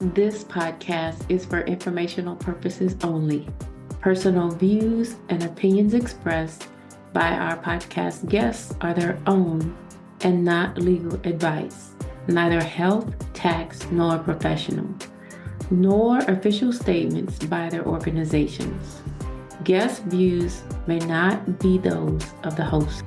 This podcast is for informational purposes only. Personal views and opinions expressed by our podcast guests are their own and not legal advice, neither health, tax, nor professional, nor official statements by their organizations. Guest views may not be those of the host.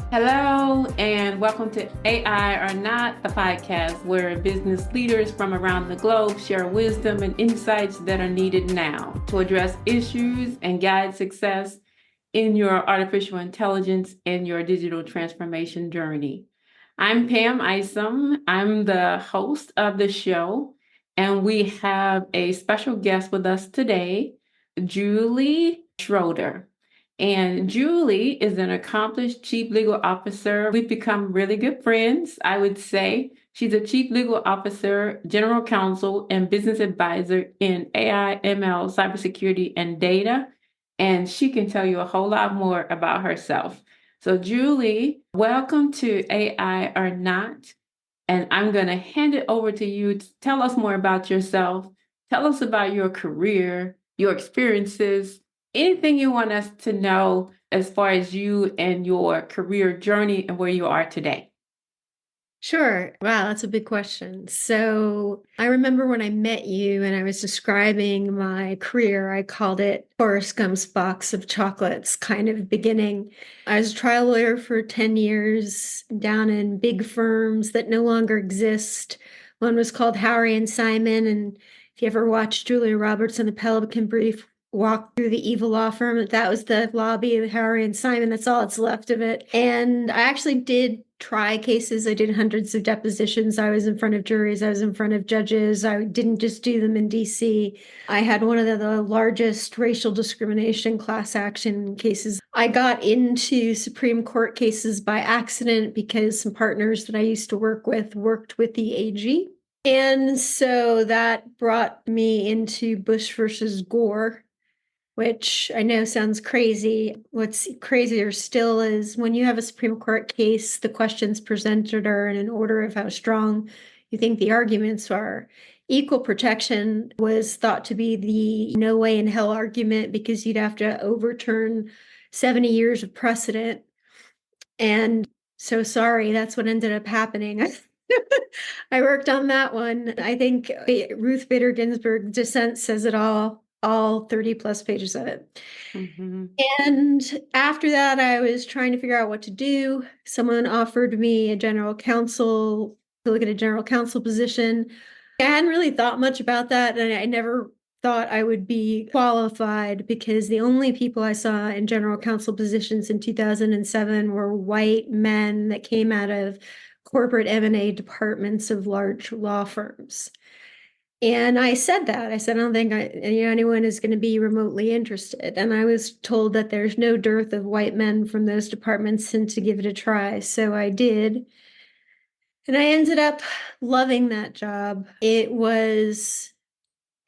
Hello, and welcome to AI or Not, the podcast where business leaders from around the globe share wisdom and insights that are needed now to address issues and guide success in your artificial intelligence and your digital transformation journey. I'm Pam Isom. I'm the host of the show, and we have a special guest with us today, Julie Schroeder. And Julie is an accomplished chief legal officer. We've become really good friends, I would say. She's a chief legal officer, general counsel, and business advisor in AI, ML, cybersecurity, and data. And she can tell you a whole lot more about herself. So Julie, welcome to AI or Not. And I'm going to hand it over to you to tell us more about yourself. Tell us about your career, your experiences, anything you want us to know as far as you and your career journey and where you are today. Sure. Wow, that's a big question. So I remember when I met you and I was describing my career, I called it Forrest Gump's box of chocolates kind of beginning. I was a trial lawyer for 10 years down in big firms that no longer exist. One was called Howery and Simon. And if you ever watched Julia Roberts on the Pelican Brief walk through the evil law firm, that was the lobby of Howery and Simon. That's all that's left of it. And I actually did try cases. I did hundreds of depositions. I was in front of juries. I was in front of judges. I didn't just do them in DC. I had one of the largest racial discrimination class action cases. I got into Supreme Court cases by accident because some partners that I used to work with worked with the AG. And so that brought me into Bush versus Gore, which I know sounds crazy. What's crazier still is when you have a Supreme Court case, the questions presented are in an order of how strong you think the arguments are. Equal protection was thought to be the no way in hell argument because you'd have to overturn 70 years of precedent. And so sorry, that's what ended up happening. I worked on that one. I think Ruth Bader Ginsburg's dissent says it all 30 plus pages of it. Mm-hmm. And after that, I was trying to figure out what to do. Someone offered me a general counsel to look at a general counsel position. I hadn't really thought much about that, and I never thought I would be qualified because the only people I saw in general counsel positions in 2007 were white men that came out of corporate M&A departments of large law firms. And I said that. I said, I don't think anyone is going to be remotely interested. And I was told that there's no dearth of white men from those departments and to give it a try. So I did. And I ended up loving that job. It was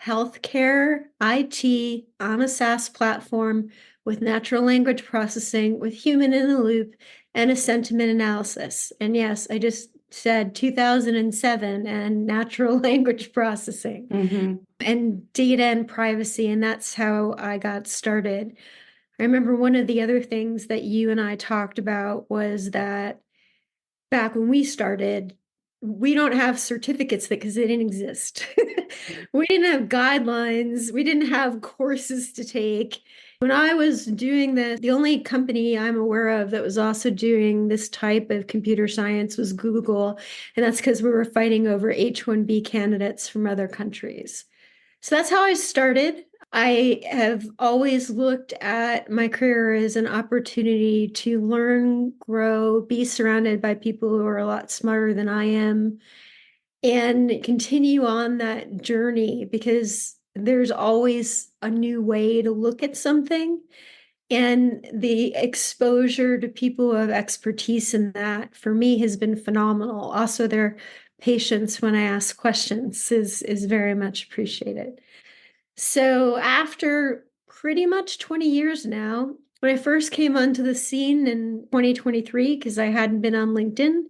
healthcare, IT, on a SaaS platform with natural language processing, with human in the loop, and a sentiment analysis. And yes, I just said 2007 and natural language processing and data and privacy. And that's how I got started. I remember one of the other things that you and I talked about was that back when we started, we don't have certificates because they didn't exist. We didn't have guidelines. We didn't have courses to take. When I was doing this, the only company I'm aware of that was also doing this type of computer science was Google. And that's because we were fighting over H-1B candidates from other countries. So that's how I started. I have always looked at my career as an opportunity to learn, grow, be surrounded by people who are a lot smarter than I am, and continue on that journey because there's always a new way to look at something. And the exposure to people who have expertise in that, for me, has been phenomenal. Also, their patience when I ask questions is very much appreciated. So after pretty much 20 years now, when I first came onto the scene in 2023, because I hadn't been on LinkedIn,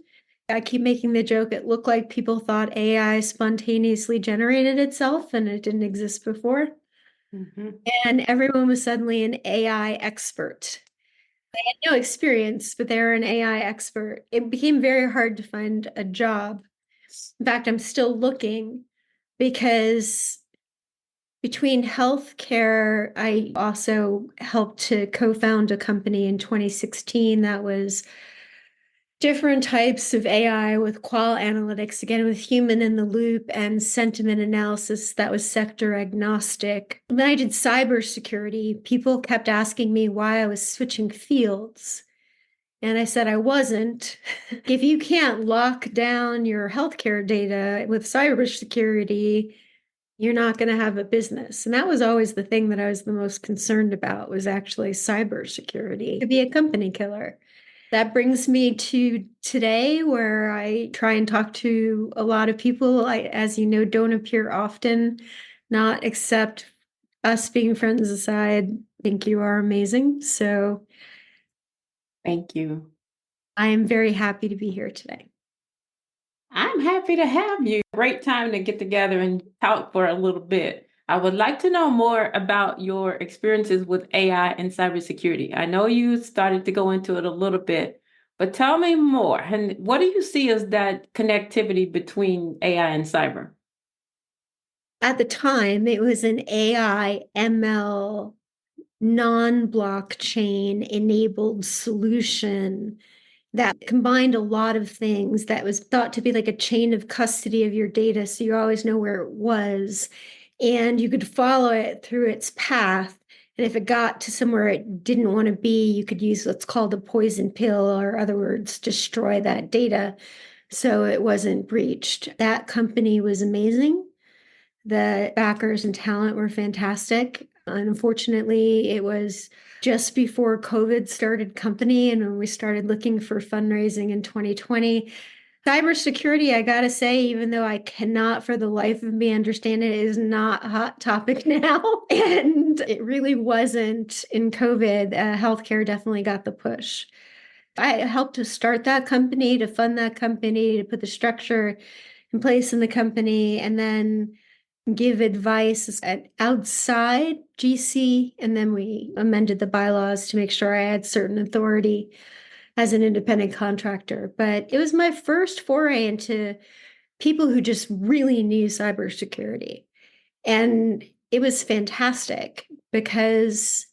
I keep making the joke, it looked like people thought AI spontaneously generated itself and it didn't exist before. Mm-hmm. And everyone was suddenly an AI expert. They had no experience, but they were an AI expert. It became very hard to find a job. In fact, I'm still looking because between healthcare, I also helped to co-found a company in 2016 that was different types of AI with qual analytics, again, with human in the loop and sentiment analysis that was sector agnostic. When I did cybersecurity, people kept asking me why I was switching fields. And I said I wasn't. If you can't lock down your healthcare data with cybersecurity, you're not going to have a business. And that was always the thing that I was the most concerned about was actually cybersecurity. It could be a company killer. That brings me to today, where I try and talk to a lot of people. I, as you know, don't appear often, not except us being friends aside. I think you are amazing. So Thank you. I am very happy to be here today. I'm happy to have you. Great time to get together and talk for a little bit. I would like to know more about your experiences with AI and cybersecurity. I know you started to go into it a little bit, but tell me more. And what do you see as that connectivity between AI and cyber? At the time, it was an AI ML non-blockchain enabled solution that combined a lot of things that was thought to be like a chain of custody of your data. So you always know where it was. And you could follow it through its path. And if it got to somewhere it didn't want to be, you could use what's called a poison pill, or other words, destroy that data so it wasn't breached. That company was amazing. The backers and talent were fantastic. Unfortunately, it was just before COVID started company, and when we started looking for fundraising in 2020. Cybersecurity, I gotta say, even though I cannot for the life of me understand it, is not a hot topic now. And it really wasn't in COVID. Healthcare definitely got the push. I helped to start that company, to fund that company, to put the structure in place in the company, and then give advice at outside GC. And then we amended the bylaws to make sure I had certain authority as an independent contractor. But it was my first foray into people who just really knew cybersecurity. And it was fantastic because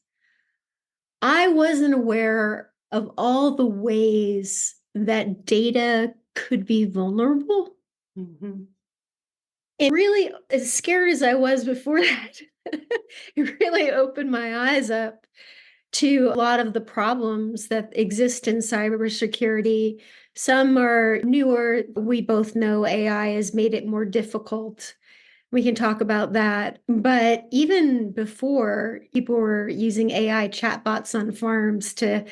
I wasn't aware of all the ways that data could be vulnerable. Mm-hmm. And really, as scared as I was before that, it really opened my eyes up to a lot of the problems that exist in cybersecurity. Some are newer. We both know AI has made it more difficult. We can talk about that. But even before, people were using AI chatbots on farms to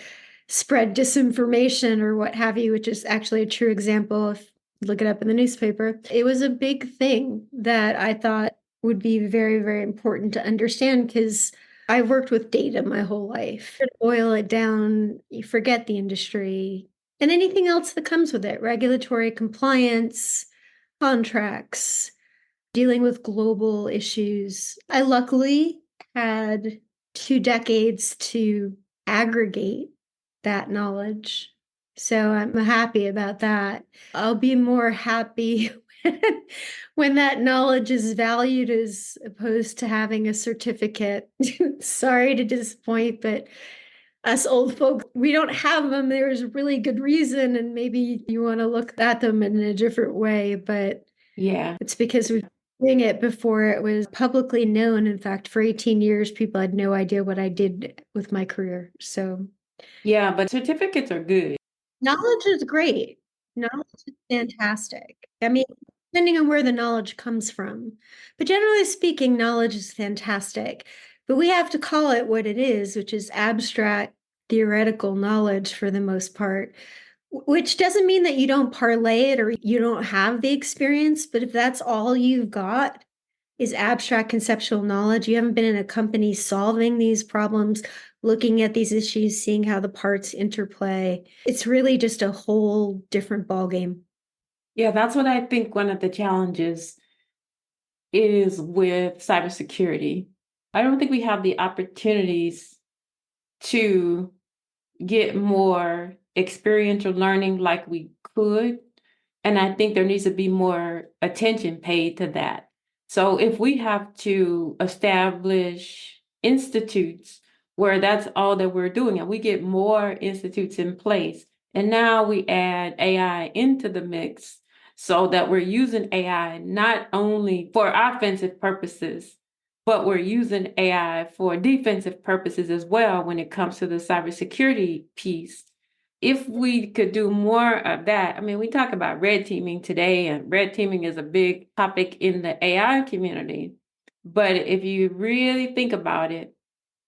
spread disinformation or what have you, which is actually a true example. If you look it up in the newspaper, it was a big thing that I thought would be very, very important to understand because I've worked with data my whole life. Boil it down, you forget the industry and anything else that comes with it, regulatory compliance, contracts, dealing with global issues. I luckily had 2 decades to aggregate that knowledge. So I'm happy about that. I'll be more happy when that knowledge is valued as opposed to having a certificate. Sorry to disappoint, but us old folk, we don't have them. There's a really good reason, and maybe you want to look at them in a different way, but Yeah. it's because we've been doing it before it was publicly known. In fact, for 18 years, people had no idea what I did with my career. So Yeah, but certificates are good. knowledge is great. Knowledge is fantastic. I mean, depending on where the knowledge comes from. But generally speaking, knowledge is fantastic. But we have to call it what it is, which is abstract theoretical knowledge for the most part, which doesn't mean that you don't parlay it or you don't have the experience. But if that's all you've got, is abstract conceptual knowledge. You haven't been in a company solving these problems, looking at these issues, seeing how the parts interplay. It's really just a whole different ballgame. Yeah, that's what I think one of the challenges is with cybersecurity. I don't think we have the opportunities to get more experiential learning like we could. And I think there needs to be more attention paid to that. So if we have to establish institutes where that's all that we're doing, and we get more institutes in place, and now we add AI into the mix so that we're using AI not only for offensive purposes, but we're using AI for defensive purposes as well when it comes to the cybersecurity piece. If we could do more of that, I mean, we talk about red teaming today, and red teaming is a big topic in the AI community. But if you really think about it,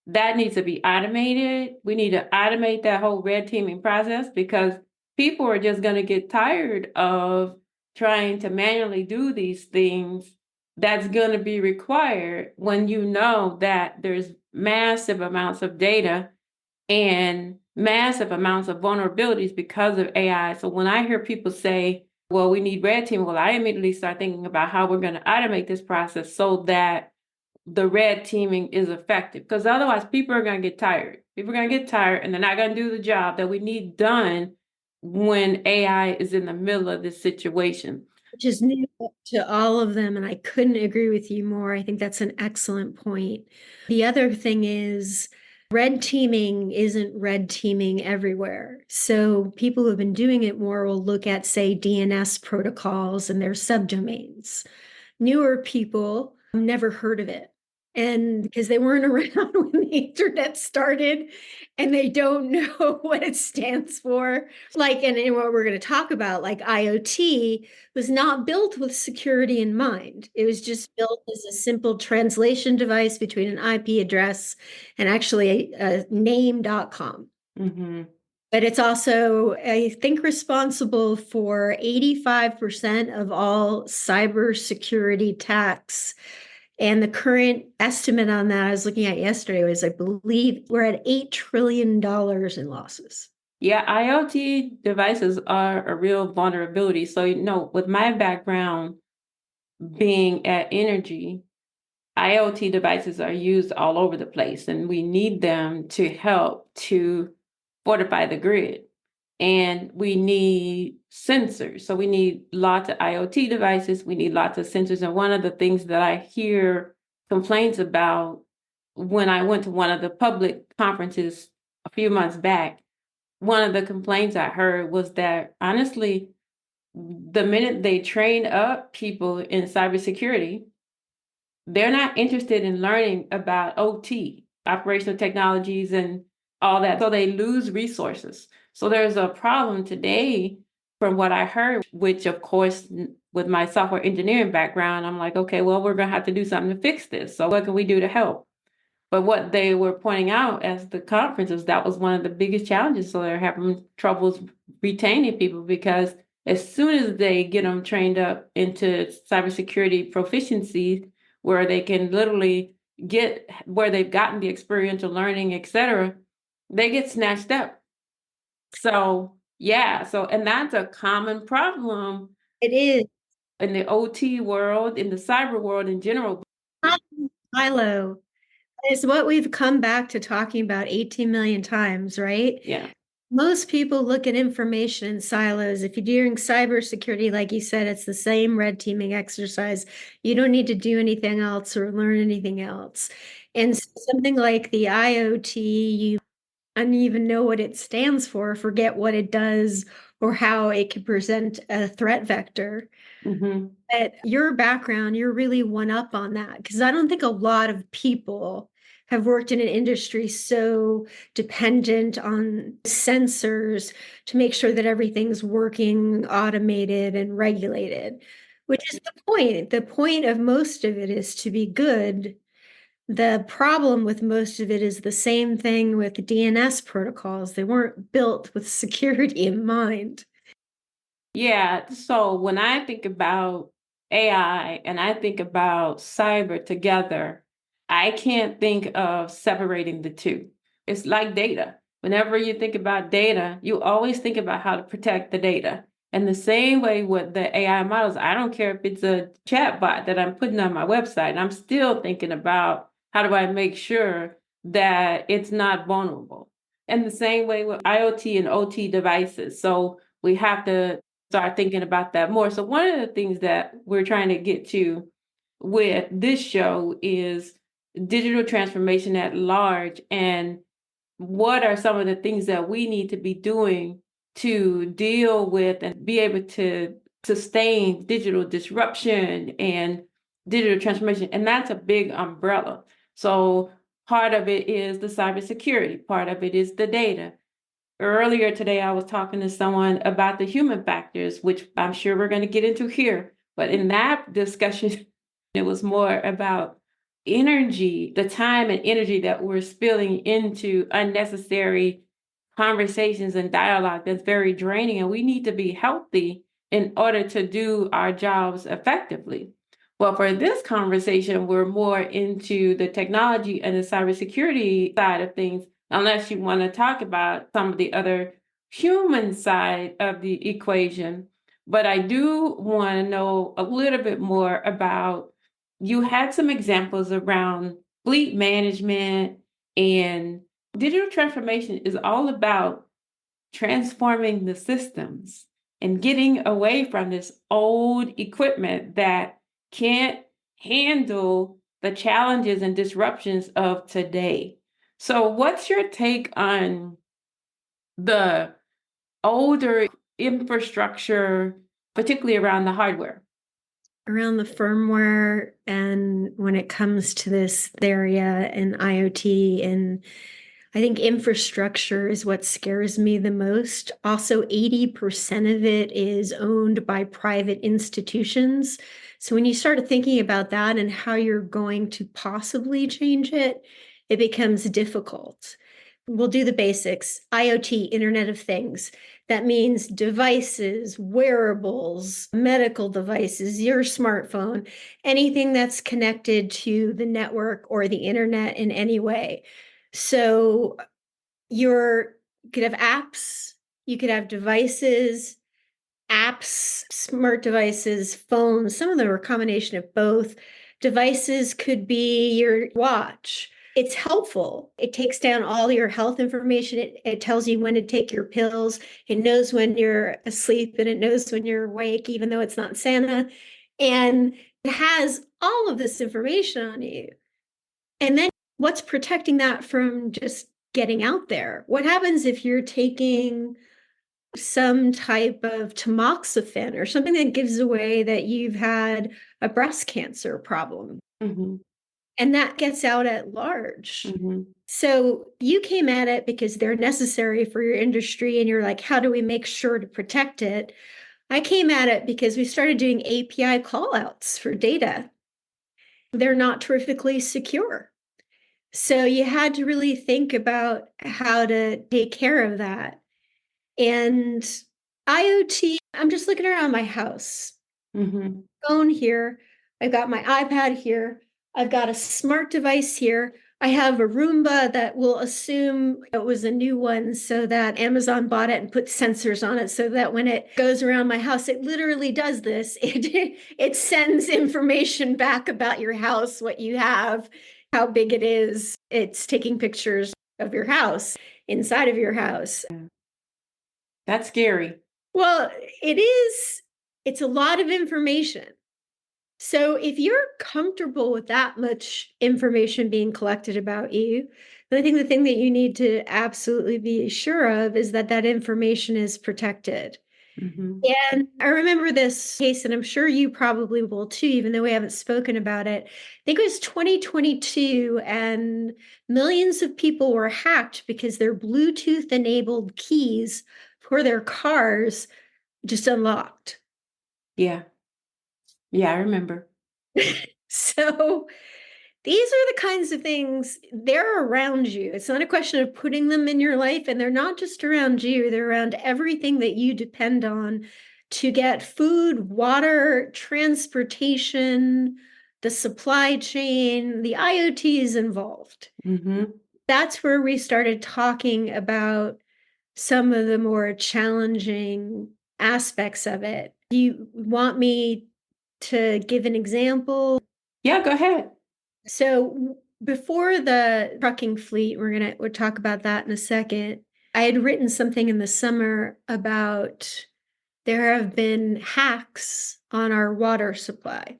that needs to be automated. We need to automate that whole red teaming process because people are just going to get tired of trying to manually do these things that's going to be required when you know that there's massive amounts of data and massive amounts of vulnerabilities because of AI. So when I hear people say, well, we need red team, well, I immediately start thinking about how we're going to automate this process so that the red teaming is effective. Because otherwise, people are going to get tired. People are going to get tired and they're not going to do the job that we need done when AI is in the middle of this situation. Which is new to all of them. And I couldn't agree with you more. I think that's an excellent point. The other thing is, red teaming isn't red teaming everywhere. So people who have been doing it more will look at, say, DNS protocols and their subdomains. Newer people never heard of it. And because they weren't around when the internet started and they don't know what it stands for. Like, and what we're going to talk about, like IoT, was not built with security in mind. It was just built as a simple translation device between an IP address and actually a name.com. Mm-hmm. But it's also, I think, responsible for 85% of all cybersecurity attacks. And the current estimate on that I was looking at yesterday was, I believe, we're at $8 trillion in losses. Yeah, IoT devices are a real vulnerability. So, with my background being at energy, IoT devices are used all over the place, and we need them to help to fortify the grid. And we need sensors. So we need lots of IoT devices. We need lots of sensors. And one of the things that I hear complaints about when I went to one of the public conferences a few months back, one of the complaints I heard was that honestly, the minute they train up people in cybersecurity, they're not interested in learning about OT, operational technologies, and all that. So they lose resources. So there's a problem today, from what I heard, which of course, with my software engineering background, I'm like, okay, well, we're going to have to do something to fix this. So what can we do to help? But what they were pointing out as the conferences, that was one of the biggest challenges. So they're having troubles retaining people because as soon as they get them trained up into cybersecurity proficiency, where they can literally get where they've gotten the experiential learning, et cetera, they get snatched up. So, yeah. So, and that's a common problem It is. in the OT world, in the cyber world in general. Silo. It's what we've come back to talking about 18 million times, right? Yeah. Most people look at information in silos. If you're doing cybersecurity, like you said, it's the same red teaming exercise. You don't need to do anything else or learn anything else. And something like the IoT, you don't even know what it stands for, forget what it does or how it can present a threat vector. Mm-hmm. But your background, you're really one up on that because I don't think a lot of people have worked in an industry so dependent on sensors to make sure that everything's working, automated, and regulated, which is the point. The point of most of it is to be good. The problem with most of it is the same thing with DNS protocols. They weren't built with security in mind. Yeah, so when I think about AI and I think about cyber together, I can't think of separating the two. It's like data. Whenever you think about data, you always think about how to protect the data. And the same way with the AI models, I don't care if it's a chat bot that I'm putting on my website, I'm still thinking about how do I make sure that it's not vulnerable. And the same way with IoT and OT devices. So we have to start thinking about that more. So one of the things that we're trying to get to with this show is digital transformation at large, and what are some of the things that we need to be doing to deal with and be able to sustain digital disruption and digital transformation. And that's a big umbrella. So part of it is the cybersecurity, part of it is the data. Earlier today, I was talking to someone about the human factors, which I'm sure we're going to get into here. But in that discussion, it was more about energy, the time and energy that we're spilling into unnecessary conversations and dialogue that's very draining. And we need to be healthy in order to do our jobs effectively. Well, for this conversation, we're more into the technology and the cybersecurity side of things, unless you want to talk about some of the other human side of the equation. But I do want to know a little bit more about, you had some examples around fleet management, and digital transformation is all about transforming the systems and getting away from this old equipment that can't handle the challenges and disruptions of today. So what's your take on the older infrastructure, particularly around the hardware? Around the firmware, and when it comes to this area and IoT, and I think infrastructure is what scares me the most. Also, 80% of it is owned by private institutions. So when you start thinking about that and how you're going to possibly change it, it becomes difficult. We'll do the basics. IoT, Internet of Things. That means devices, wearables, medical devices, your smartphone, anything that's connected to the network or the internet in any way. So you could have apps, you could have devices, apps, smart devices, phones. Some of them are a combination of both. Devices could be your watch. It's helpful. It takes down all your health information. It tells you when to take your pills. It knows when you're asleep and it knows when you're awake, even though it's not Santa. And it has all of this information on you. And then what's protecting that from just getting out there? What happens if you're taking some type of tamoxifen or something that gives away that you've had a breast cancer problem? Mm-hmm. And that gets out at large. Mm-hmm. So you came at it because they're necessary for your industry, and you're like, how do we make sure to protect it? I came at it because we started doing API callouts for data. They're not terrifically secure. So you had to really think about how to take care of that. And IoT, I'm just looking around my house. Mm-hmm. Phone here. I've got my iPad here. I've got a smart device here. I have a Roomba that will assume it was a new one so that Amazon bought it and put sensors on it so that when it goes around my house, it literally does this. It sends information back about your house, what you have, how big it is. It's taking pictures of your house, inside of your house. That's scary. Well, it is. It's a lot of information. So if you're comfortable with that much information being collected about you, then I think the thing that you need to absolutely be sure of is that that information is protected. Mm-hmm. And I remember this case, and I'm sure you probably will too, even though we haven't spoken about it. I think it was 2022, and millions of people were hacked because their Bluetooth enabled keys for their cars just unlocked. Yeah. Yeah, I remember. So these are the kinds of things, they're around you. It's not a question of putting them in your life, and they're not just around you, they're around everything that you depend on to get food, water, transportation, the supply chain. The IoT is involved. Mm-hmm. That's where we started talking about some of the more challenging aspects of it. Do you want me to give an example? Yeah, go ahead. So before the trucking fleet, we'll talk about that in a second. I had written something in the summer about there have been hacks on our water supply.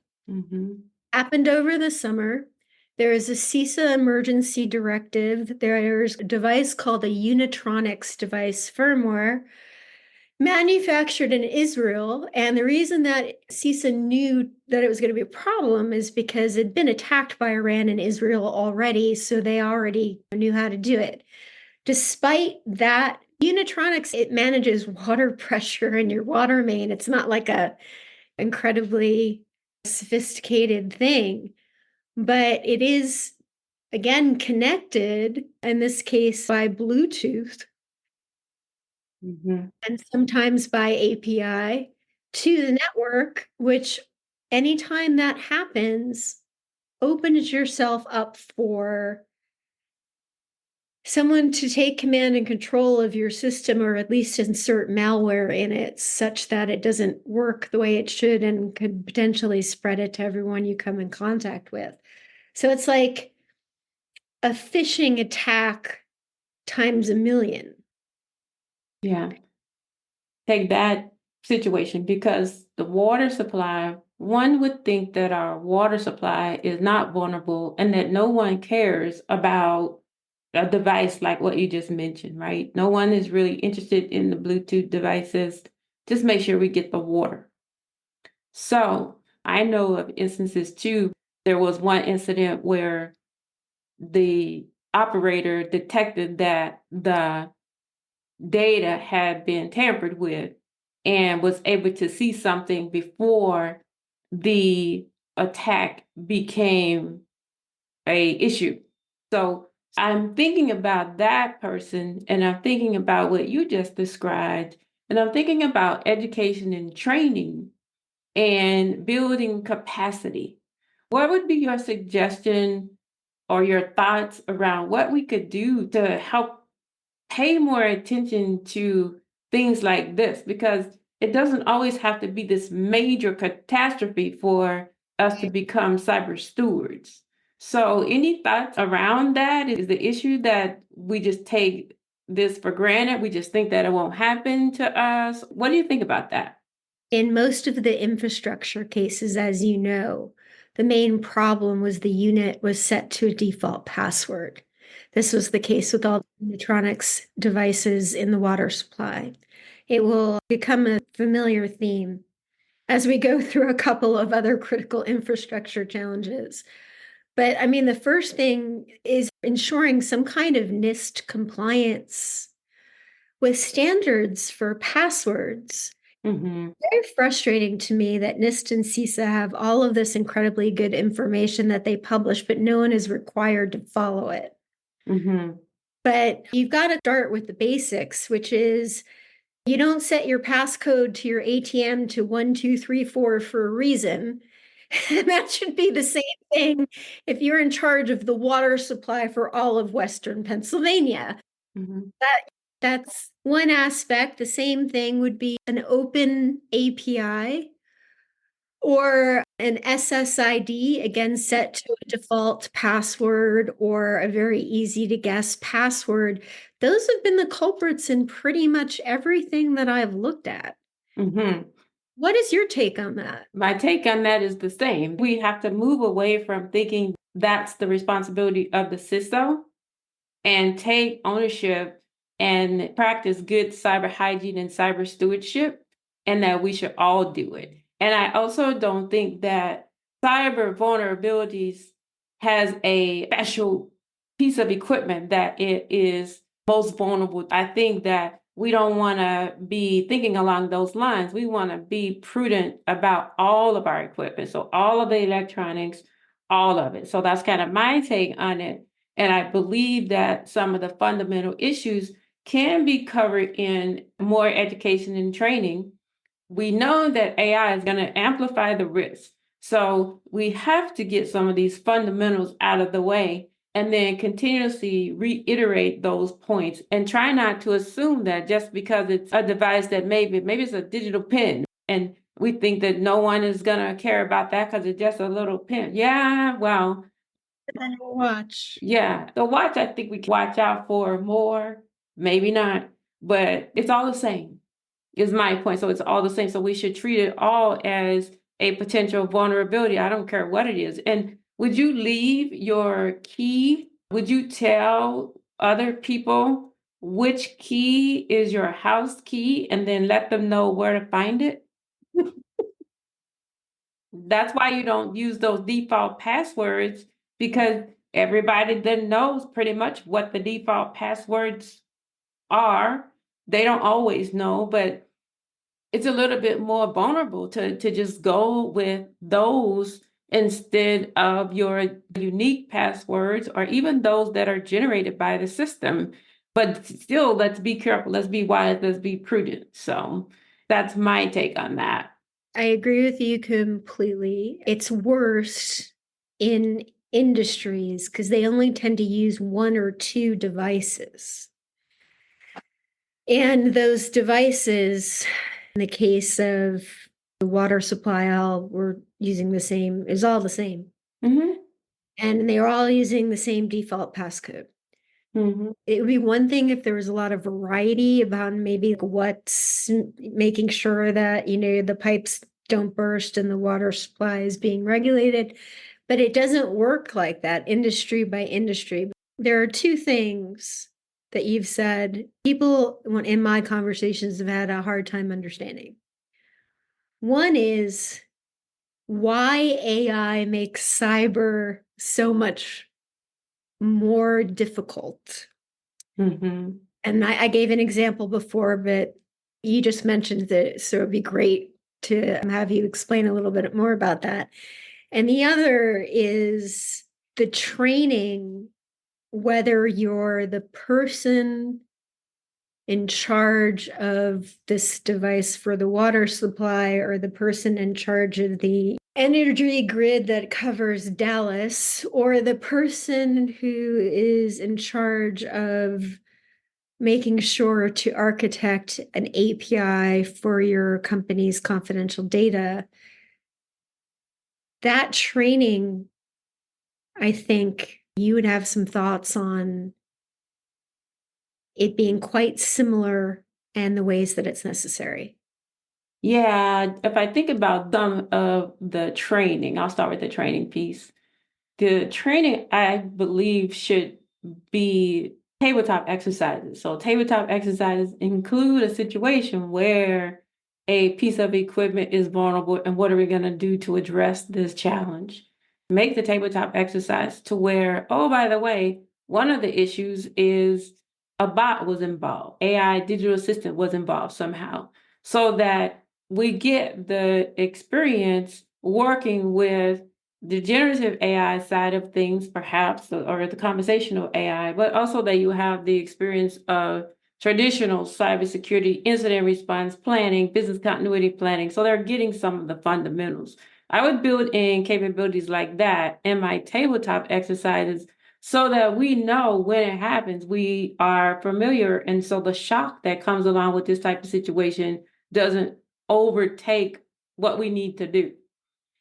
Happened over the summer. There is a CISA emergency directive. There's a device called a Unitronics device firmware manufactured in Israel. And the reason that CISA knew that it was going to be a problem is because it'd been attacked by Iran and Israel already. So they already knew how to do it. Despite that, Unitronics, it manages water pressure in your water main. It's not like a incredibly sophisticated thing, but it is, again, connected, in this case by Bluetooth and sometimes by API to the network, which anytime that happens, opens yourself up for someone to take command and control of your system, or at least insert malware in it such that it doesn't work the way it should and could potentially spread it to everyone you come in contact with. So it's like a phishing attack times a million. Yeah. Take that situation, because the water supply, one would think that our water supply is not vulnerable and that no one cares about a device like what you just mentioned, right? No one is really interested in the Bluetooth devices. Just make sure we get the water. So I know of instances too. There was one incident where the operator detected that the data had been tampered with and was able to see something before the attack became a issue. So I'm thinking about that person, and I'm thinking about what you just described, and I'm thinking about education and training and building capacity. What would be your suggestion or your thoughts around what we could do to help pay more attention to things like this? Because it doesn't always have to be this major catastrophe for us to become cyber stewards. So any thoughts around that? Is the issue that we just take this for granted? We just think that it won't happen to us? What do you think about that? In most of the infrastructure cases, as you know, the main problem was the unit was set to a default password. This was the case with all the electronics devices in the water supply. It will become a familiar theme as we go through a couple of other critical infrastructure challenges. But I mean, the first thing is ensuring some kind of NIST compliance with standards for passwords. Very frustrating to me that NIST and CISA have all of this incredibly good information that they publish, but no one is required to follow it. But you've got to start with the basics, which is you don't set your passcode to your ATM to 1234 for a reason. And that should be the same thing if you're in charge of the water supply for all of Western Pennsylvania. That's one aspect. The same thing would be an open API or an SSID, again, set to a default password or a very easy to guess password. Those have been the culprits in pretty much everything that I've looked at. What is your take on that? My take on that is the same. We have to move away from thinking that's the responsibility of the CISO and take ownership and practice good cyber hygiene and cyber stewardship, and that we should all do it. And I also don't think that cyber vulnerabilities has a special piece of equipment that it is most vulnerable. I think that we don't want to be thinking along those lines. We want to be prudent about all of our equipment. So all of the electronics, all of it. So that's kind of my take on it. And I believe that some of the fundamental issues can be covered in more education and training. We know that AI is going to amplify the risk. So we have to get some of these fundamentals out of the way. and then continuously reiterate those points, and try not to assume that just because it's a device that maybe it's a digital pen, and we think that no one is going to care about that because it's just a little pen. Yeah, well, And then watch. yeah, the watch, I think we can watch out for more, maybe not, but it's all the same, is my point. So it's all the same. So we should treat it all as a potential vulnerability. I don't care what it is. And would you leave your key? Would you tell other people which key is your house key and then let them know where to find it? That's why you don't use those default passwords, because everybody then knows pretty much what the default passwords are. They don't always know, but it's a little bit more vulnerable to just go with those instead of your unique passwords or even those that are generated by the system. But still, let's be careful, let's be wise, let's be prudent. So that's my take on that. I agree with you completely. It's worse in industries because they only tend to use one or two devices. And those devices, in the case of the water supply, all we're using the same, is all the same. Mm-hmm. And they're all using the same default passcode. Mm-hmm. It would be one thing if there was a lot of variety about maybe what's making sure that, the pipes don't burst and the water supply is being regulated. But it doesn't work like that, industry by industry. There are two things that you've said people in my conversations have had a hard time understanding. One is why AI makes cyber so much more difficult. Mm-hmm. And I gave an example before, but you just mentioned it, so it'd be great to have you explain a little bit more about that. And the other is the training, whether you're the person in charge of this device for the water supply or the person in charge of the energy grid that covers Dallas, or the person who is in charge of making sure to architect an API for your company's confidential data. That training, I think you would have some thoughts on it being quite similar and the ways that it's necessary. Yeah, if I think about some of the training, I'll start with the training piece. The training, I believe, should be tabletop exercises. So tabletop exercises include a situation where a piece of equipment is vulnerable, and what are we going to do to address this challenge? Make the tabletop exercise to where, oh, by the way, one of the issues is a bot was involved, AI digital assistant was involved somehow, so that we get the experience working with the generative AI side of things, perhaps, or the conversational AI, but also that you have the experience of traditional cybersecurity, incident response planning, business continuity planning. So they're getting some of the fundamentals. I would build in capabilities like that in my tabletop exercises so that we know when it happens, we are familiar. And so the shock that comes along with this type of situation doesn't overtake what we need to do.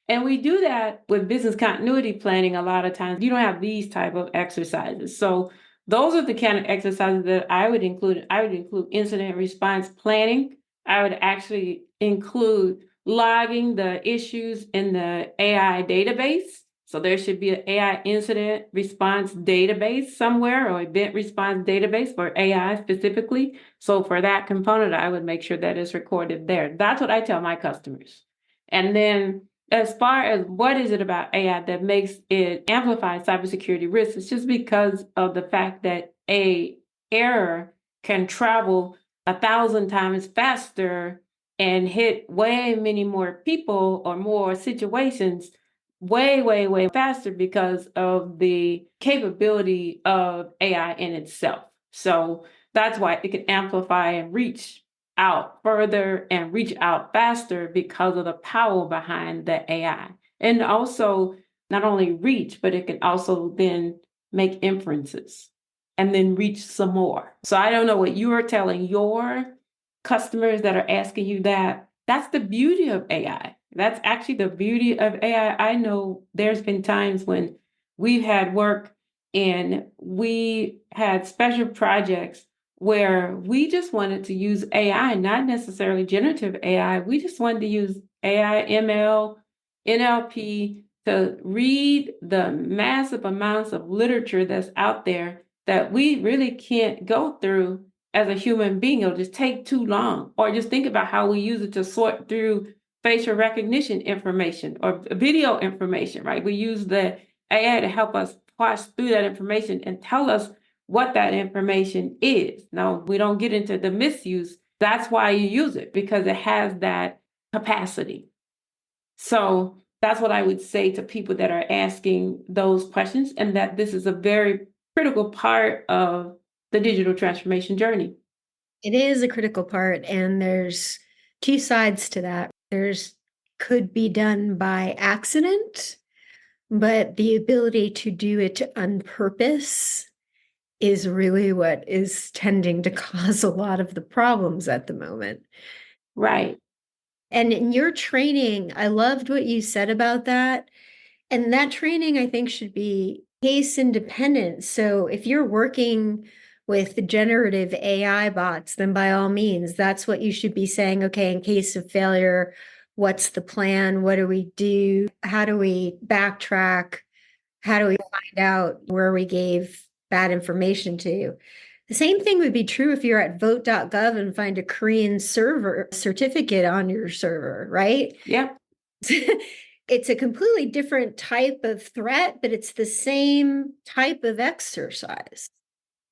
And we do that with business continuity planning. A lot of times you don't have these type of exercises. So those are the kind of exercises that I would include. I would include incident response planning. I would actually include logging the issues in the AI database. So there should be an AI incident response database somewhere, or event response database for AI specifically. So for that component, I would make sure that it's recorded there. That's what I tell my customers. And then as far as what is it about AI that makes it amplify cybersecurity risks, it's just because of the fact that a error can travel 1,000 times faster and hit way many more people or more situations way, way, way faster because of the capability of AI in itself. So that's why it can amplify and reach out further and reach out faster because of the power behind the AI. And also not only reach, but it can also then make inferences, and then reach some more. So I don't know what you are telling your customers that are asking you that. That's the beauty of AI. That's actually the beauty of AI. I know there's been times when we've had work and we had special projects where we just wanted to use AI, not necessarily generative AI. We just wanted to use AI, ML, NLP to read the massive amounts of literature that's out there that we really can't go through as a human being. It'll just take too long. Or just think about how we use it to sort through facial recognition information or video information, right? We use the AI to help us parse through that information and tell us what that information is. Now, we don't get into the misuse. That's why you use it, because it has that capacity. So that's what I would say to people that are asking those questions, and that this is a very critical part of the digital transformation journey. It is a critical part, and there's two sides to that. There's could be done by accident, but the ability to do it on purpose is really what is tending to cause a lot of the problems at the moment. Right. And in your training, I loved what you said about that. And that training, I think, should be case independent. So if you're working with the generative AI bots, then by all means, that's what you should be saying. Okay, in case of failure, what's the plan? What do we do? How do we backtrack? How do we find out where we gave bad information to? The same thing would be true if you're at vote.gov and find a Korean server certificate on your server, right? Yep. It's a completely different type of threat, but it's the same type of exercise.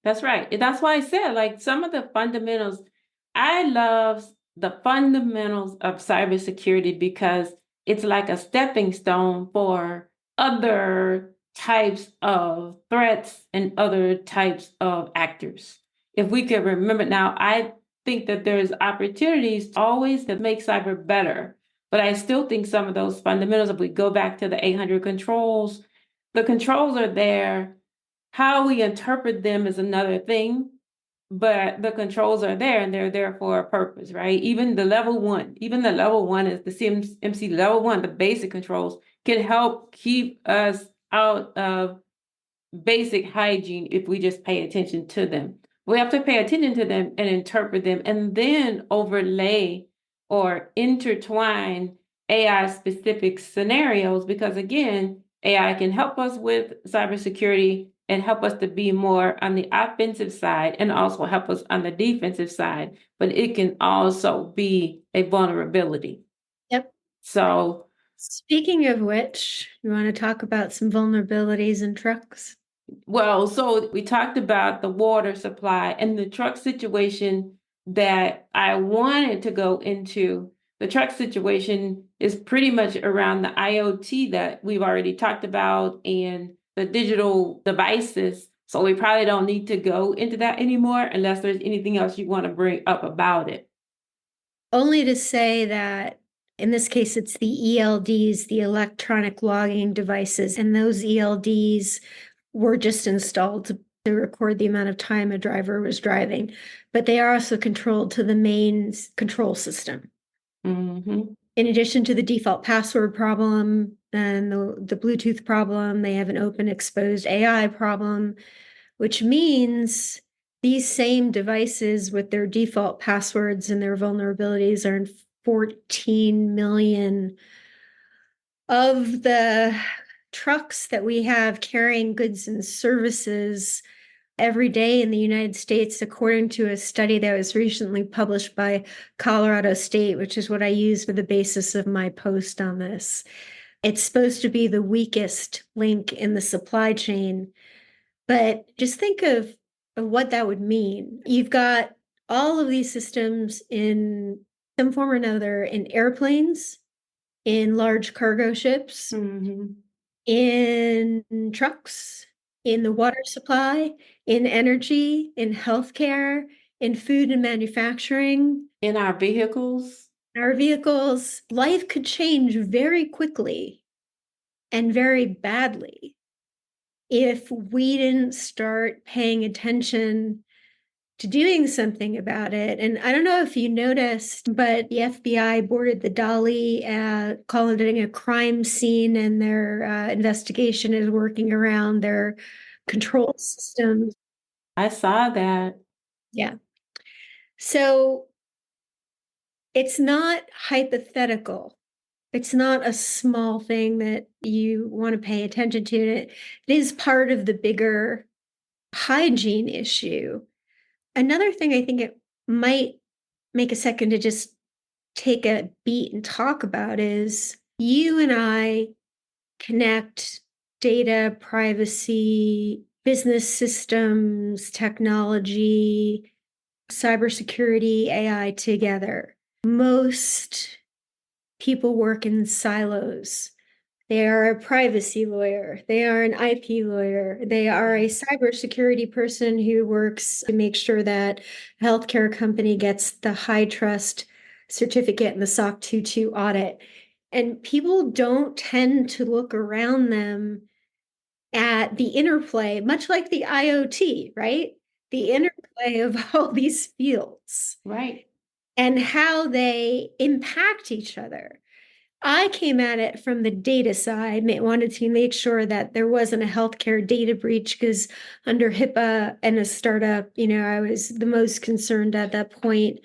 That's right. That's why I said, like, some of the fundamentals, I love the fundamentals of cybersecurity because it's like a stepping stone for other types of threats and other types of actors. If we could remember now, I think that there's opportunities always to make cyber better, but I still think some of those fundamentals, if we go back to the 800 controls, the controls are there. How we interpret them is another thing, but the controls are there and they're there for a purpose, right? Even the level one is the CMC level one, the basic controls can help keep us out of basic hygiene if we just pay attention to them. We have to pay attention to them and interpret them and then overlay or intertwine AI specific scenarios, because again, AI can help us with cybersecurity and help us to be more on the offensive side and also help us on the defensive side, but it can also be a vulnerability. Yep. So, speaking of which, you want to talk about some vulnerabilities in trucks? well, so we talked about the water supply and the truck situation that I wanted to go into. The truck situation is pretty much around the IoT that we've already talked about and the digital devices. So we probably don't need to go into that anymore unless there's anything else you want to bring up about it. Only to say that in this case, it's the ELDs, the electronic logging devices, and those ELDs were just installed to record the amount of time a driver was driving, but they are also controlled to the main control system. Mm-hmm. In addition to the default password problem and the Bluetooth problem, they have an open exposed AI problem, which means these same devices with their default passwords and their vulnerabilities are in 14 million of the trucks that we have carrying goods and services every day in the United States, according to a study that was recently published by Colorado State, which is what I use for the basis of my post on this. It's supposed to be the weakest link in the supply chain, but just think of what that would mean. You've got all of these systems in some form or another in airplanes, in large cargo ships, Mm-hmm. in trucks, in the water supply, in energy, in healthcare, in food and manufacturing, In our vehicles. our vehicles. Life could change very quickly and very badly if we didn't start paying attention to doing something about it. And I don't know if you noticed, but the FBI boarded the Dolly, calling it a crime scene, and their investigation is working around their control systems. I saw that. Yeah. So it's not hypothetical. It's not a small thing that you want to pay attention to. It is part of the bigger hygiene issue. Another thing I think it might make a second to just take a beat and talk about is you and I connect data, privacy, business systems, technology, cybersecurity, AI together. Most people work in silos. They are a privacy lawyer. They are an IP lawyer. They are a cybersecurity person who works to make sure that a healthcare company gets the high trust certificate and the SOC 2 audit. And people don't tend to look around them at the interplay, much like the IoT, right? The interplay of all these fields Right. and how they impact each other. I came at it from the data side, wanted to make sure that there wasn't a healthcare data breach because under HIPAA and a startup, I was the most concerned at that point.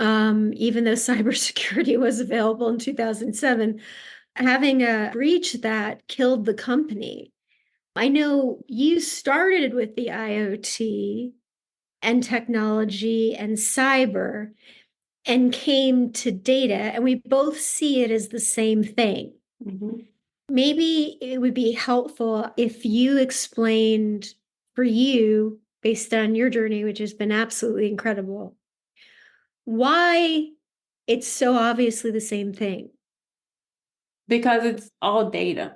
Even though cybersecurity was available in 2007, having a breach that killed the company. I know you started with the IoT and technology and cyber and came to data, and we both see it as the same thing. Mm-hmm. Maybe it would be helpful if you explained for you, based on your journey, which has been absolutely incredible, why it's so obviously the same thing. Because it's all data.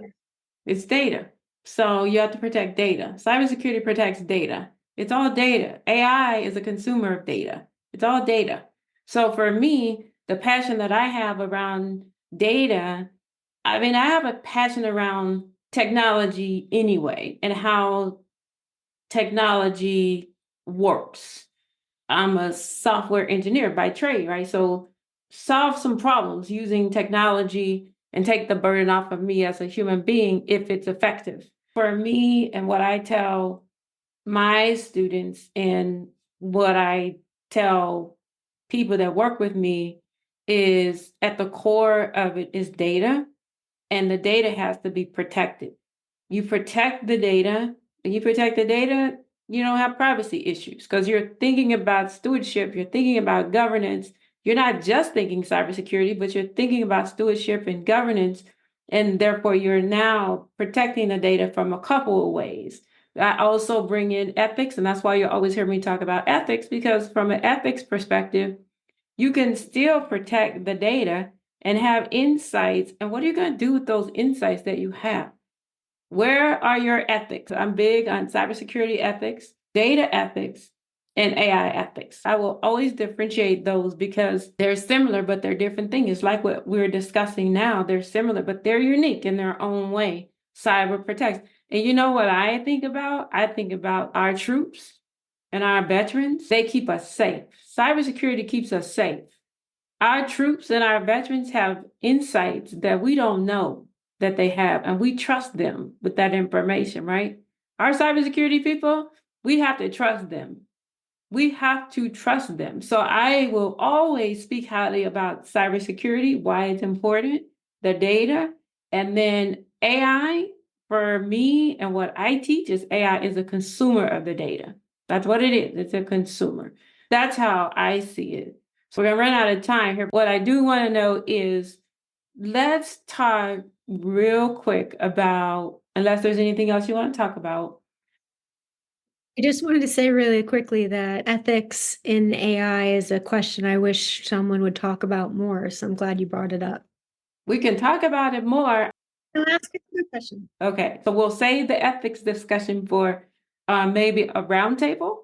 It's data. So you have to protect data. Cybersecurity protects data. It's all data. AI is a consumer of data. It's all data. So for me, the passion that I have around data, I have a passion around technology anyway and how technology works. I'm a software engineer by trade, right? So solve some problems using technology and take the burden off of me as a human being if it's effective. For me, and what I tell my students and what I tell people that work with me is at the core of it is data, and the data has to be protected. You protect the data, and you protect the data, you don't have privacy issues because you're thinking about stewardship, you're thinking about governance. You're not just thinking cybersecurity, but you're thinking about stewardship and governance. And therefore, you're now protecting the data from a couple of ways. I also bring in ethics, and that's why you always hear me talk about ethics, because from an ethics perspective, you can still protect the data and have insights. And what are you going to do with those insights that you have? Where are your ethics? I'm big on cybersecurity ethics, data ethics, and AI ethics. I will always differentiate those because they're similar, but they're different things. It's like what we're discussing now. They're similar, but they're unique in their own way. Cyber protects. And you know what I think about? I think about our troops and our veterans. They keep us safe. Cybersecurity keeps us safe. Our troops and our veterans have insights that we don't know that they have, and we trust them with that information, right? Our cybersecurity people, we have to trust them. We have to trust them. So I will always speak highly about cybersecurity, why it's important, the data, and then AI. For me and what I teach is AI is a consumer of the data. That's what it is. It's a consumer. That's how I see it. So we're gonna run out of time here. What I do want to know is let's talk real quick about, unless there's anything else you want to talk about. I just wanted to say really quickly that ethics in AI is a question I wish someone would talk about more. So I'm glad you brought it up. We can talk about it more. I'll ask another question. Okay, so we'll save the ethics discussion for maybe a roundtable.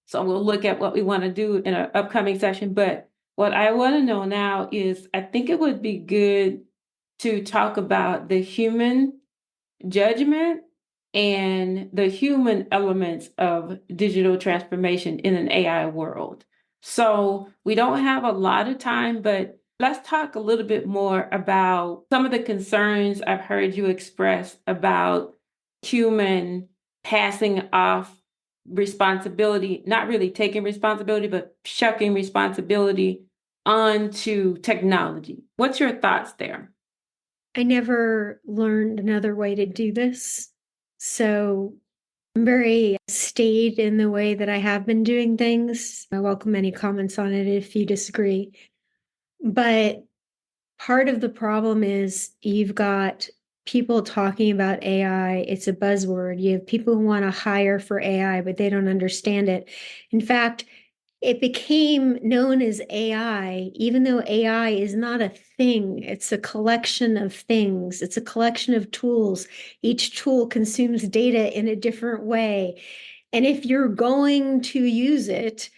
So we'll look at what we want to do in an upcoming session. But what I want to know now is I think it would be good to talk about the human judgment and the human elements of digital transformation in an AI world. So we don't have a lot of time, but let's talk a little bit more about some of the concerns I've heard you express about human passing off responsibility, not really taking responsibility, but shucking responsibility onto technology. What's your thoughts there? I never learned another way to do this. So I'm very staid in the way that I have been doing things. I welcome any comments on it if you disagree. But part of the problem is you've got people talking about AI. It's a buzzword. You have people who want to hire for AI, but they don't understand it. In fact, it became known as AI, even though AI is not a thing. It's a collection of things. It's a collection of tools. Each tool consumes data in a different way. And if you're going to use it,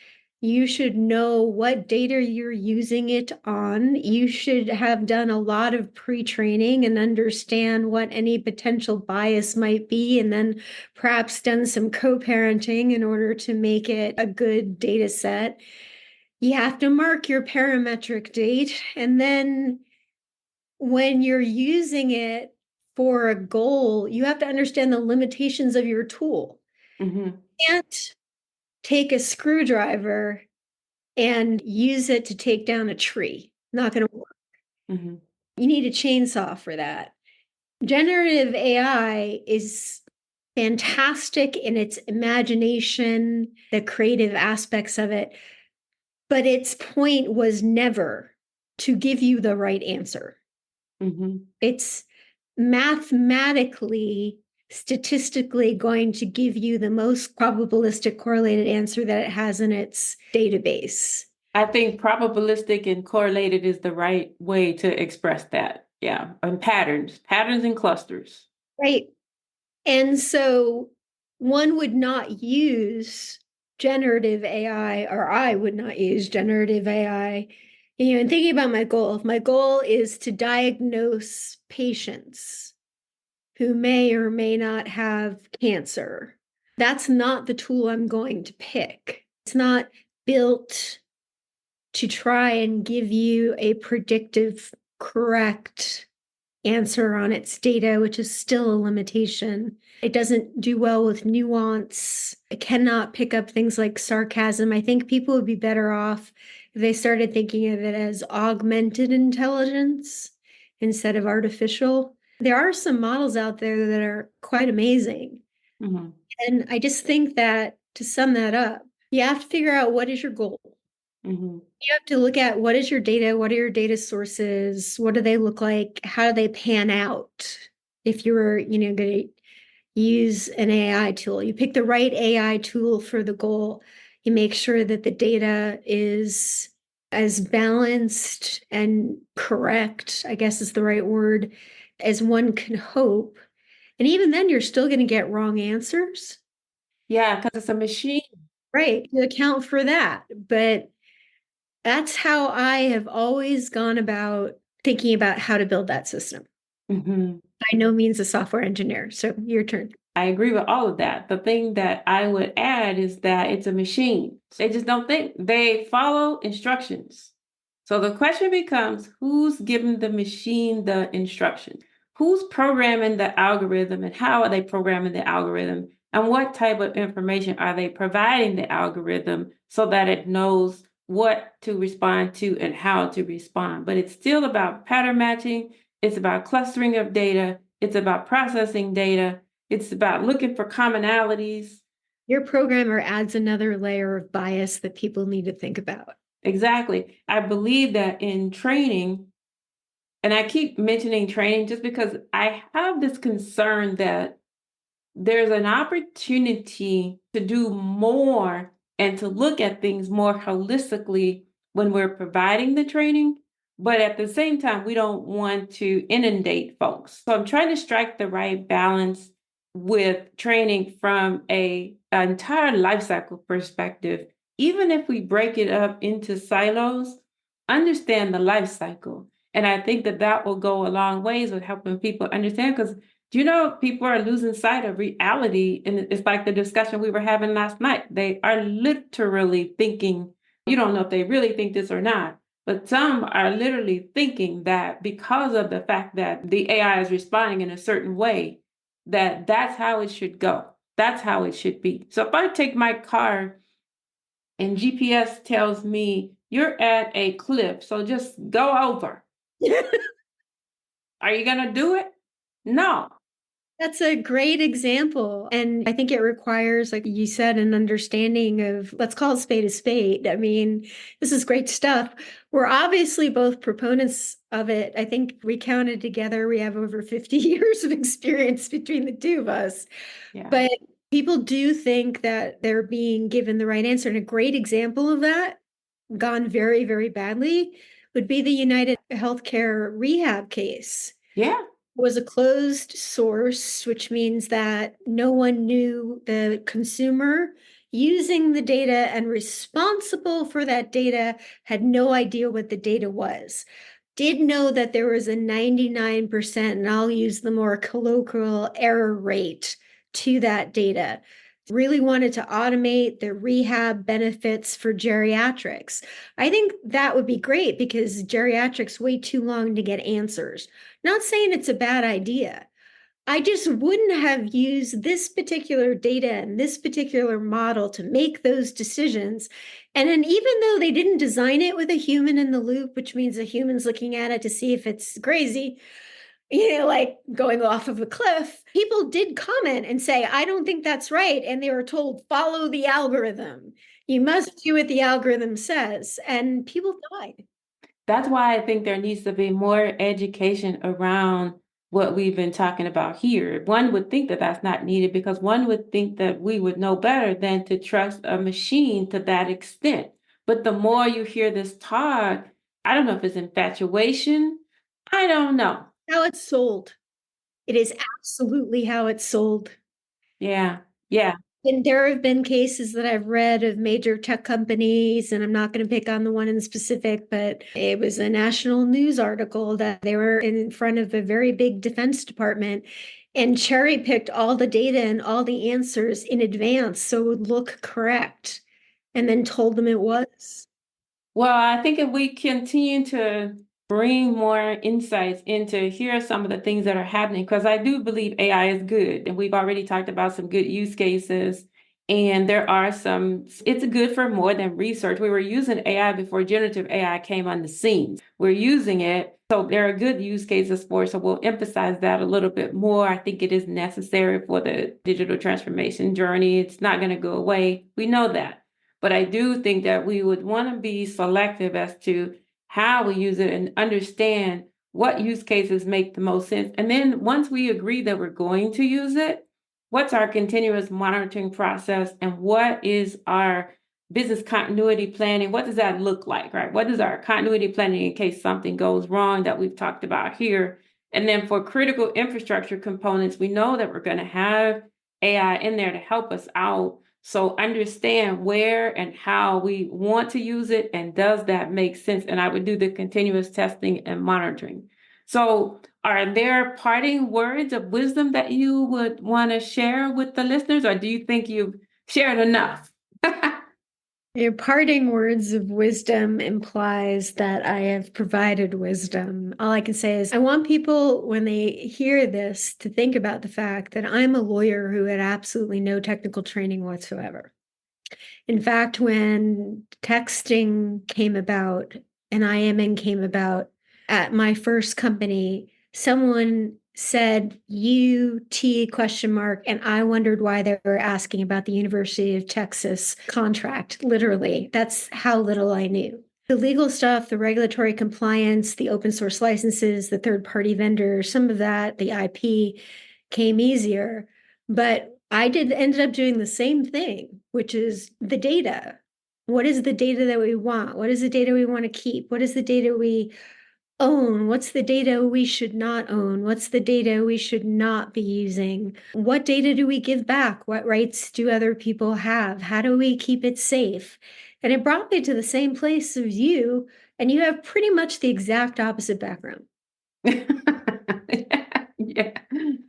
you should know what data you're using it on. You should have done a lot of pre-training and understand what any potential bias might be, and then perhaps done some co-parenting in order to make it a good data set. You have to mark your parametric date, and then when you're using it for a goal, you have to understand the limitations of your tool. Mm-hmm. You can't take a screwdriver and use it to take down a tree. Not going to work. Mm-hmm. You need a chainsaw for that. Generative AI is fantastic in its imagination, the creative aspects of it, but its point was never to give you the right answer. Mm-hmm. It's mathematically, statistically going to give you the most probabilistic correlated answer that it has in its database. I think probabilistic and correlated is the right way to express that. Yeah. And patterns and clusters. Right. And so one would not use generative AI, or I would not use generative AI. And thinking about my goal, if my goal is to diagnose patients who may or may not have cancer, that's not the tool I'm going to pick. It's not built to try and give you a predictive, correct answer on its data, which is still a limitation. It doesn't do well with nuance. It cannot pick up things like sarcasm. I think people would be better off if they started thinking of it as augmented intelligence instead of artificial. There are some models out there that are quite amazing. Mm-hmm. And I just think that to sum that up, you have to figure out what is your goal. Mm-hmm. You have to look at what is your data, what are your data sources, what do they look like, how do they pan out? If you were, going to use an AI tool, you pick the right AI tool for the goal. You make sure that the data is as balanced and correct, I guess is the right word, as one can hope. And even then, you're still going to get wrong answers. Yeah, because it's a machine. Right. You account for that. But that's how I have always gone about thinking about how to build that system. Mm-hmm. By no means a software engineer. So your turn. I agree with all of that. The thing that I would add is that it's a machine. They just don't think. They follow instructions. So the question becomes, who's giving the machine the instructions? Who's programming the algorithm, and how are they programming the algorithm? And what type of information are they providing the algorithm so that it knows what to respond to and how to respond? But it's still about pattern matching. It's about clustering of data. It's about processing data. It's about looking for commonalities. Your programmer adds another layer of bias that people need to think about. Exactly. I believe that in training, and I keep mentioning training just because I have this concern that there's an opportunity to do more and to look at things more holistically when we're providing the training. But at the same time, we don't want to inundate folks. So I'm trying to strike the right balance with training from an entire life cycle perspective. Even if we break it up into silos, understand the life cycle. And I think that that will go a long ways with helping people understand, because people are losing sight of reality. And it's like the discussion we were having last night. They are literally thinking, you don't know if they really think this or not, but some are literally thinking that because of the fact that the AI is responding in a certain way, that that's how it should go. That's how it should be. So if I take my car and GPS tells me you're at a cliff, so just go over. Are you going to do it? No. That's a great example. And I think it requires, like you said, an understanding of, let's call a spade a spade. I mean, this is great stuff. We're obviously both proponents of it. I think we counted together, we have over 50 years of experience between the two of us. Yeah. But people do think that they're being given the right answer. And a great example of that, gone very, very badly, would be the United Healthcare rehab case. Yeah. Was a closed source, which means that no one knew, the consumer using the data and responsible for that data had no idea what the data was. Did know that there was a 99%, and I'll use the more colloquial, error rate to that data. Really wanted to automate the rehab benefits for geriatrics. I think that would be great because geriatrics wait too long to get answers. Not saying it's a bad idea. I just wouldn't have used this particular data and this particular model to make those decisions. And then even though they didn't design it with a human in the loop, which means a human's looking at it to see if it's crazy, like going off of a cliff, people did comment and say, I don't think that's right. And they were told, follow the algorithm. You must do what the algorithm says. And people died. That's why I think there needs to be more education around what we've been talking about here. One would think that that's not needed because one would think that we would know better than to trust a machine to that extent. But the more you hear this talk, I don't know if it's infatuation. I don't know. How it's sold. It is absolutely how it's sold. Yeah. Yeah. And there have been cases that I've read of major tech companies, and I'm not going to pick on the one in specific, but it was a national news article that they were in front of a very big defense department and cherry picked all the data and all the answers in advance so it would look correct, and then told them it was. Well, I think if we continue to bring more insights into here are some of the things that are happening, because I do believe AI is good. And we've already talked about some good use cases. And there are some, it's good for more than research. We were using AI before generative AI came on the scene. We're using it. So there are good use cases for it. So we'll emphasize that a little bit more. I think it is necessary for the digital transformation journey. It's not going to go away. We know that. But I do think that we would want to be selective as to how we use it and understand what use cases make the most sense. And then once we agree that we're going to use it, what's our continuous monitoring process and what is our business continuity planning? What does that look like, right? What is our continuity planning in case something goes wrong that we've talked about here? And then for critical infrastructure components, we know that we're going to have AI in there to help us out. So understand where and how we want to use it, and does that make sense? And I would do the continuous testing and monitoring. So are there parting words of wisdom that you would want to share with the listeners, or do you think you've shared enough? Your parting words of wisdom implies that I have provided wisdom. All I can say is I want people, when they hear this, to think about the fact that I'm a lawyer who had absolutely no technical training whatsoever. In fact, when texting came about and IMing came about at my first company, someone said UT question mark, and I wondered why they were asking about the University of Texas contract. Literally, that's how little I knew. The legal stuff, the regulatory compliance, the open source licenses, the third-party vendors, some of that, the IP came easier. But I ended up doing the same thing, which is the data. What is the data that we want? What is the data we want to keep? What is the data we own? What's the data we should not own? What's the data we should not be using? What data do we give back? What rights do other people have? How do we keep it safe? And it brought me to the same place as you And you have pretty much the exact opposite background. Yeah.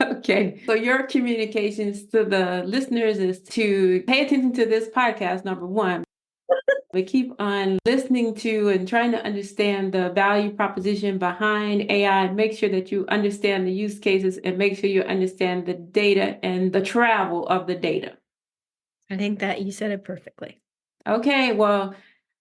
Okay. So your communications to the listeners is to pay attention to this podcast, number one. We keep on listening to and trying to understand the value proposition behind AI. Make sure that you understand the use cases and make sure you understand the data and the travel of the data. I think that you said it perfectly. Okay, well,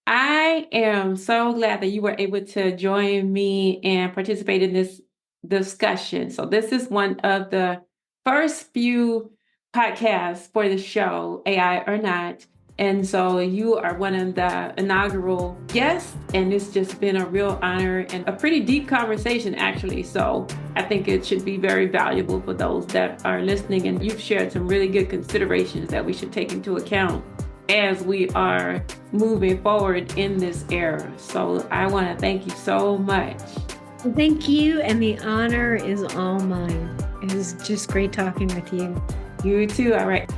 I am so glad that you were able to join me and participate in this discussion. So this is one of the first few podcasts for the show, AI or Not. And so you are one of the inaugural guests, and it's just been a real honor and a pretty deep conversation, actually. So I think it should be very valuable for those that are listening, and you've shared some really good considerations that we should take into account as we are moving forward in this era. So I want to thank you so much. Thank you, and the honor is all mine. It was just great talking with you. You too. All right.